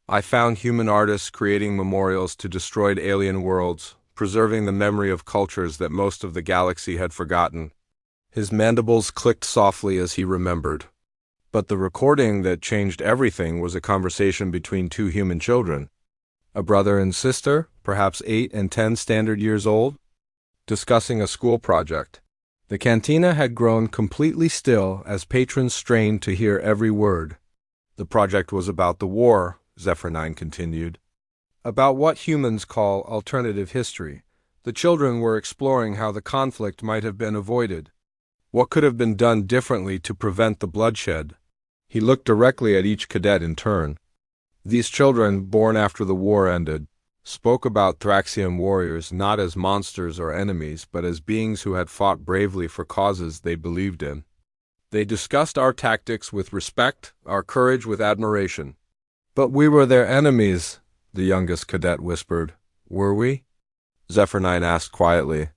I found human artists creating memorials to destroyed alien worlds, preserving the memory of cultures that most of the galaxy had forgotten. His mandibles clicked softly as he remembered. But the recording that changed everything was a conversation between two human children. A brother and sister, perhaps 8 and 10 standard years old, discussing a school project. The cantina had grown completely still as patrons strained to hear every word. The project was about the war, Zephyr 9 continued. About what humans call alternative history. The children were exploring how the conflict might have been avoided. What could have been done differently to prevent the bloodshed? He looked directly at each cadet in turn. These children, born after the war ended, spoke about Thraxian warriors not as monsters or enemies, but as beings who had fought bravely for causes they believed in. They discussed our tactics with respect, our courage with admiration. But we were their enemies, the youngest cadet whispered. Were we? Zephyr 9 asked quietly.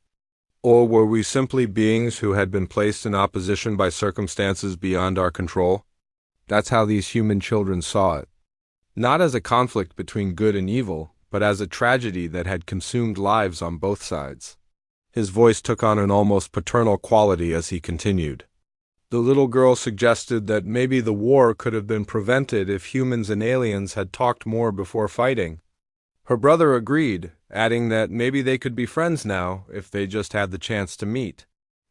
Or were we simply beings who had been placed in opposition by circumstances beyond our control? That's how these human children saw it. Not as a conflict between good and evil, but as a tragedy that had consumed lives on both sides. His voice took on an almost paternal quality as he continued. The little girl suggested that maybe the war could have been prevented if humans and aliens had talked more before fighting. Her brother agreed, adding that maybe they could be friends now if they just had the chance to meet.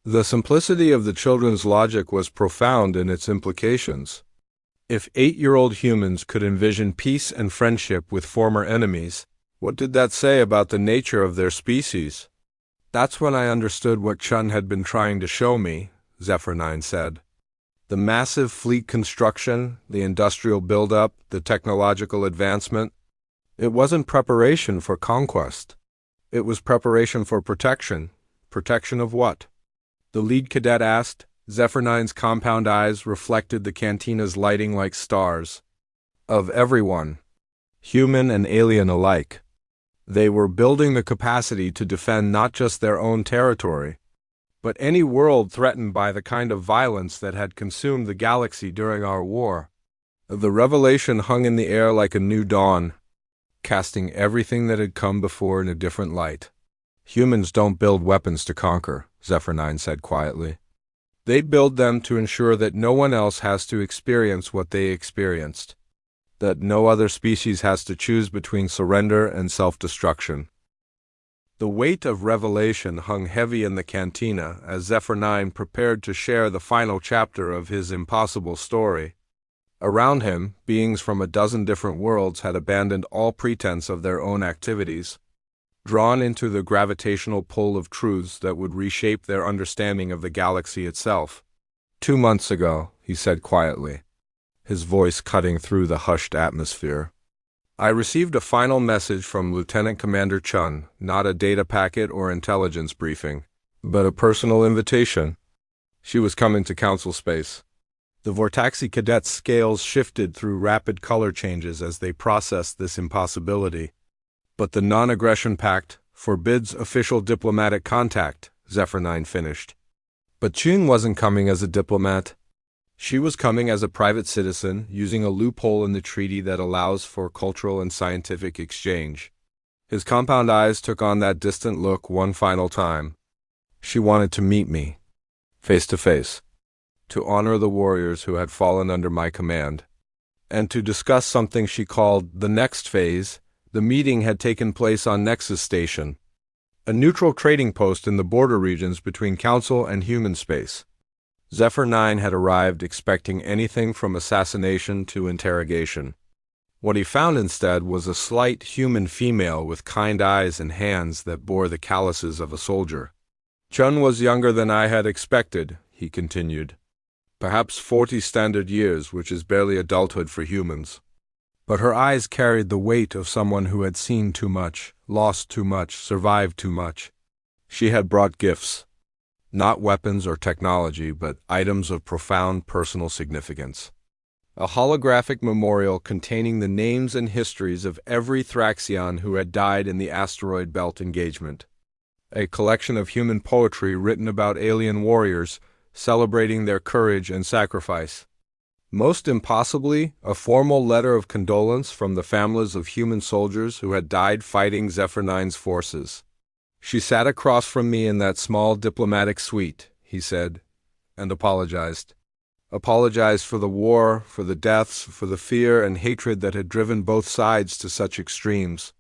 The simplicity of the children's logic was profound in its implications. If 8-year-old humans could envision peace and friendship with former enemies, what did that say about the nature of their species? That's when I understood what Chun had been trying to show me, Zephyr 9 said. The massive fleet construction, the industrial buildup, the technological advancement. It wasn't preparation for conquest. It was preparation for protection. Protection of what? The lead cadet asked. Zephyr 9's compound eyes reflected the cantina's lighting like stars. Of everyone. Human and alien alike. They were building the capacity to defend not just their own territory, but any world threatened by the kind of violence that had consumed the galaxy during our war. The revelation hung in the air like a new dawn, casting everything that had come before in a different light. Humans don't build weapons to conquer, Zephyr 9 said quietly. They build them to ensure that no one else has to experience what they experienced, that no other species has to choose between surrender and self-destruction. The weight of revelation hung heavy in the cantina as Zephyr 9 prepared to share the final chapter of his impossible story. Around him, beings from a dozen different worlds had abandoned all pretense of their own activities, drawn into the gravitational pull of truths that would reshape their understanding of the galaxy itself. 2 months ago, he said quietly, his voice cutting through the hushed atmosphere. I received a final message from Lieutenant Commander Chun, not a data packet or intelligence briefing, but a personal invitation. She was coming to council space. The Vortaxi cadets' scales shifted through rapid color changes as they processed this impossibility. But the non-aggression pact forbids official diplomatic contact, Zephyr 9 finished. But Chun wasn't coming as a diplomat. She was coming as a private citizen, using a loophole in the treaty that allows for cultural and scientific exchange. His compound eyes took on that distant look one final time. She wanted to meet me, face to face, to honor the warriors who had fallen under my command, and to discuss something she called the next phase. The meeting had taken place on Nexus Station, a neutral trading post in the border regions between Council and human space. Zephyr 9 had arrived expecting anything from assassination to interrogation. What he found instead was a slight human female with kind eyes and hands that bore the calluses of a soldier. Chun was younger than I had expected, he continued. Perhaps 40 standard years, which is barely adulthood for humans. But her eyes carried the weight of someone who had seen too much, lost too much, survived too much. She had brought gifts. Not weapons or technology, but items of profound personal significance. A holographic memorial containing the names and histories of every Thraxian who had died in the asteroid belt engagement. A collection of human poetry written about alien warriors, celebrating their courage and sacrifice. Most impossibly, a formal letter of condolence from the families of human soldiers who had died fighting Zephyr 9's forces. She sat across from me in that small diplomatic suite, he said, and apologized. Apologized for the war, for the deaths, for the fear and hatred that had driven both sides to such extremes.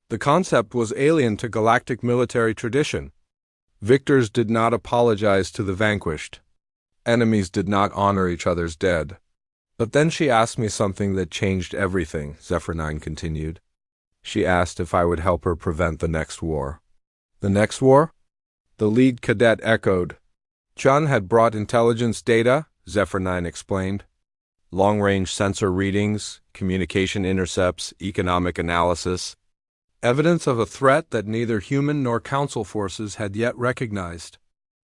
The concept was alien to galactic military tradition. Victors did not apologize to the vanquished. Enemies did not honor each other's dead. But then she asked me something that changed everything, Zephyr 9 continued. She asked if I would help her prevent the next war. The next war? The lead cadet echoed. Chun had brought intelligence data, Zephyr 9 explained. Long-range sensor readings, communication intercepts, economic analysis. Evidence of a threat that neither human nor council forces had yet recognized.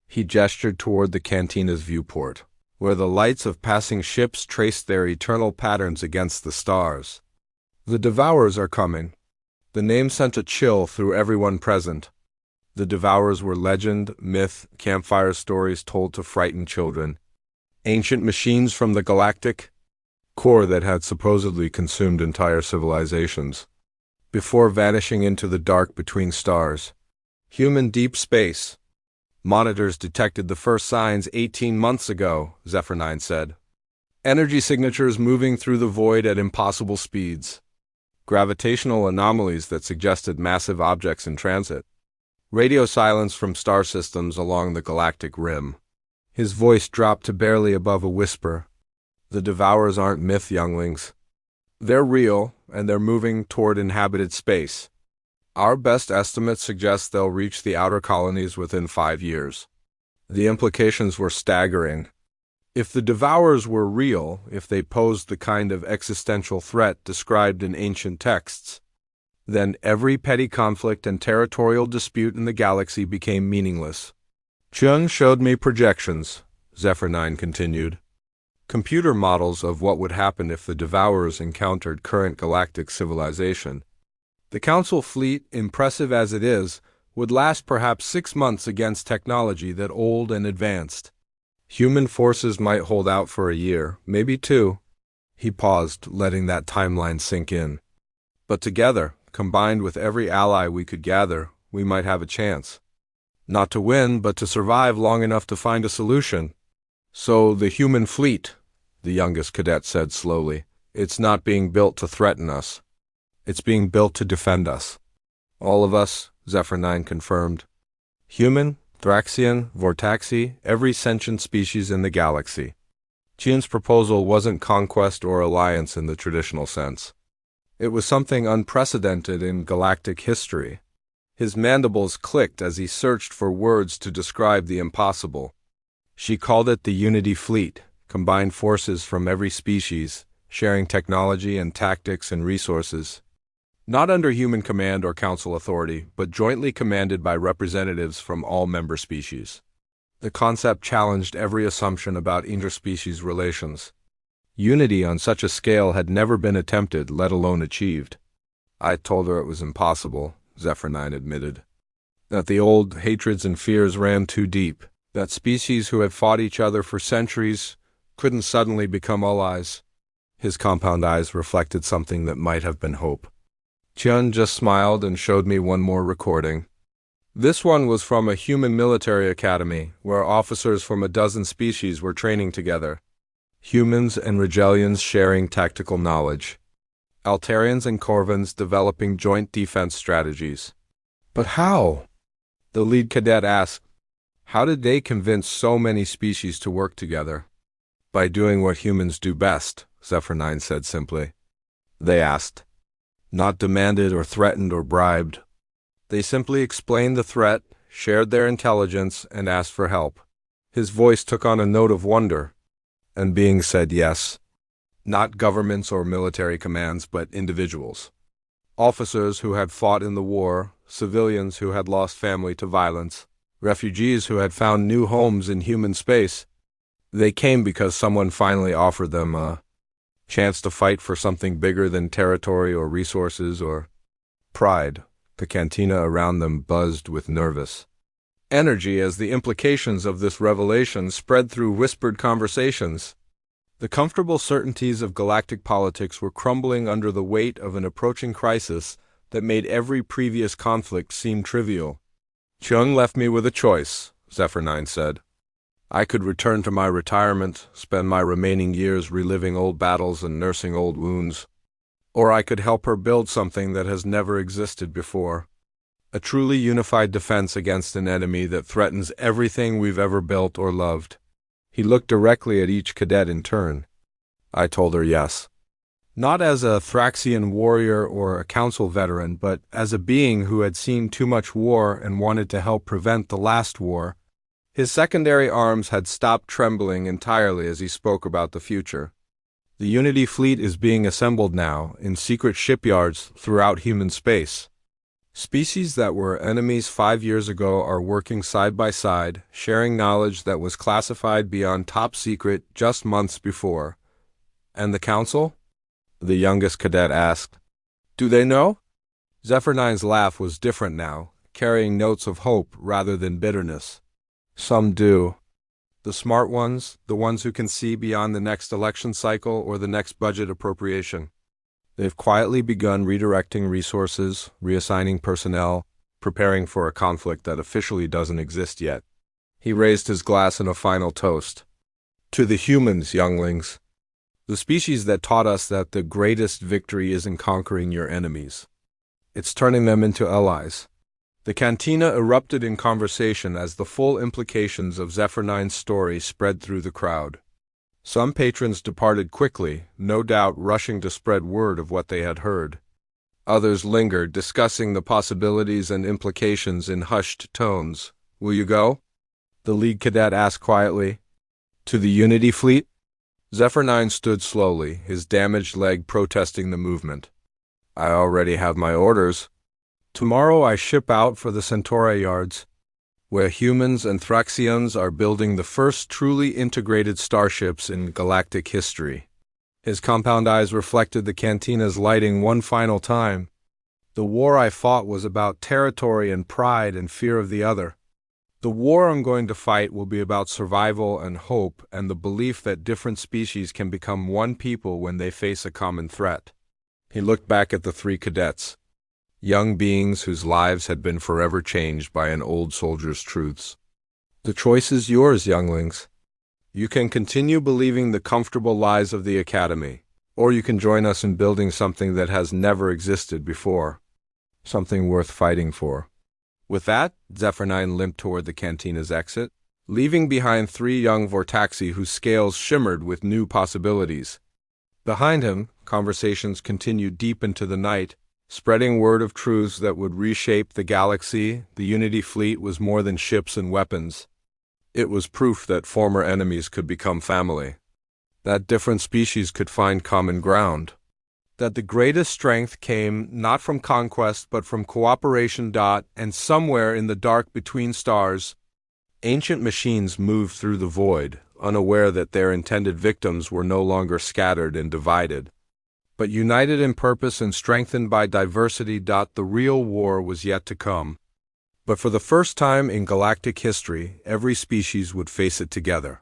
He gestured toward the cantina's viewport, where the lights of passing ships traced their eternal patterns against the stars. The Devourers are coming. The name sent a chill through everyone present. The Devourers were legend, myth, campfire stories told to frighten children. Ancient machines from the galactic core that had supposedly consumed entire civilizations, before vanishing into the dark between stars. Human deep space. Monitors detected the first signs 18 months ago, Zephyr 9 said. Energy signatures moving through the void at impossible speeds. Gravitational anomalies that suggested massive objects in transit. Radio silence from star systems along the galactic rim. His voice dropped to barely above a whisper. The Devourers aren't myth, younglings. They're real, and they're moving toward inhabited space. Our best estimates suggest they'll reach the outer colonies within 5 years. The implications were staggering. If the Devourers were real, if they posed the kind of existential threat described in ancient texts, then every petty conflict and territorial dispute in the galaxy became meaningless. Chung showed me projections, Zephyr 9 continued. Computer models of what would happen if the Devourers encountered current galactic civilization. The Council fleet, impressive as it is, would last perhaps 6 months against technology that old and advanced. Human forces might hold out for a year, maybe 2. He paused, letting that timeline sink in. But together, combined with every ally we could gather, we might have a chance. Not to win, but to survive long enough to find a solution. So the human fleet, the youngest cadet said slowly, it's not being built to threaten us. It's being built to defend us. All of us, Zephyr 9 confirmed. Human, Thraxian, Vortaxi, every sentient species in the galaxy. Chun's proposal wasn't conquest or alliance in the traditional sense. It was something unprecedented in galactic history. His mandibles clicked as he searched for words to describe the impossible. She called it the Unity Fleet, combined forces from every species, sharing technology and tactics and resources. Not under human command or council authority, but jointly commanded by representatives from all member species. The concept challenged every assumption about interspecies relations. Unity on such a scale had never been attempted, let alone achieved. I told her it was impossible, Zephyr 9 admitted. That the old hatreds and fears ran too deep. That species who had fought each other for centuries couldn't suddenly become allies. His compound eyes reflected something that might have been hope. Chun just smiled and showed me one more recording. This one was from a human military academy, where officers from a dozen species were training together. Humans and Regelians sharing tactical knowledge. Altarians and Corvans developing joint defense strategies. But how? The lead cadet asked. How did they convince so many species to work together? By doing what humans do best, Zephyr 9 said simply. They asked. Not demanded or threatened or bribed. They simply explained the threat, shared their intelligence, and asked for help. His voice took on a note of wonder. And being said yes. Not governments or military commands, but individuals. Officers who had fought in the war, civilians who had lost family to violence, refugees who had found new homes in human space. They came because someone finally offered them a chance to fight for something bigger than territory or resources or pride. The cantina around them buzzed with nervous energy as the implications of this revelation spread through whispered conversations. The comfortable certainties of galactic politics were crumbling under the weight of an approaching crisis that made every previous conflict seem trivial. Chung left me with a choice, Zephyr 9 said. I could return to my retirement, spend my remaining years reliving old battles and nursing old wounds. Or I could help her build something that has never existed before. A truly unified defense against an enemy that threatens everything we've ever built or loved. He looked directly at each cadet in turn. I told her yes. Not as a Thraxian warrior or a council veteran, but as a being who had seen too much war and wanted to help prevent the last war. His secondary arms had stopped trembling entirely as he spoke about the future. The Unity fleet is being assembled now in secret shipyards throughout human space. Species that were enemies 5 years ago are working side by side, sharing knowledge that was classified beyond top secret just months before. And the council? The youngest cadet asked. Do they know? Zephyr Nine's laugh was different now, carrying notes of hope rather than bitterness. Some do. The smart ones, the ones who can see beyond the next election cycle or the next budget appropriation. They've quietly begun redirecting resources, reassigning personnel, preparing for a conflict that officially doesn't exist yet. He raised his glass in a final toast. To the humans, younglings. The species that taught us that the greatest victory isn't conquering your enemies. It's turning them into allies. The cantina erupted in conversation as the full implications of Zephyr Nine's story spread through the crowd. Some patrons departed quickly, no doubt rushing to spread word of what they had heard. Others lingered, discussing the possibilities and implications in hushed tones. Will you go? The lead cadet asked quietly. To the Unity fleet? Zephyr Nine stood slowly, his damaged leg protesting the movement. I already have my orders. Tomorrow I ship out for the Centauri yards, where humans and Thraxians are building the first truly integrated starships in galactic history. His compound eyes reflected the cantina's lighting one final time. The war I fought was about territory and pride and fear of the other. The war I'm going to fight will be about survival and hope and the belief that different species can become one people when they face a common threat. He looked back at the three cadets, young beings whose lives had been forever changed by an old soldier's truths. The choice is yours, younglings. You can continue believing the comfortable lies of the Academy, or you can join us in building something that has never existed before, something worth fighting for. With that, Zephyr Nine limped toward the cantina's exit, leaving behind three young Vortaxi whose scales shimmered with new possibilities. Behind him, conversations continued deep into the night, spreading word of truths that would reshape the galaxy. The Unity fleet was more than ships and weapons. It was proof that former enemies could become family, that different species could find common ground, that the greatest strength came not from conquest but from cooperation. And somewhere in the dark between stars, ancient machines moved through the void, unaware that their intended victims were no longer scattered and divided, but united in purpose and strengthened by diversity. The real war was yet to come. But for the first time in galactic history, every species would face it together.